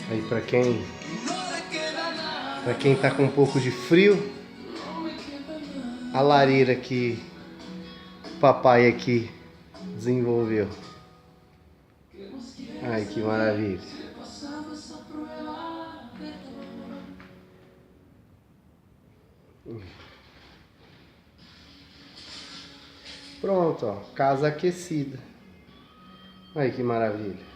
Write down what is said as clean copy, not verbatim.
Aí pra quem tá com um pouco de frio, a lareira que o papai aqui desenvolveu. Ai, que maravilha. Pronto, ó, casa aquecida. Ai, que maravilha.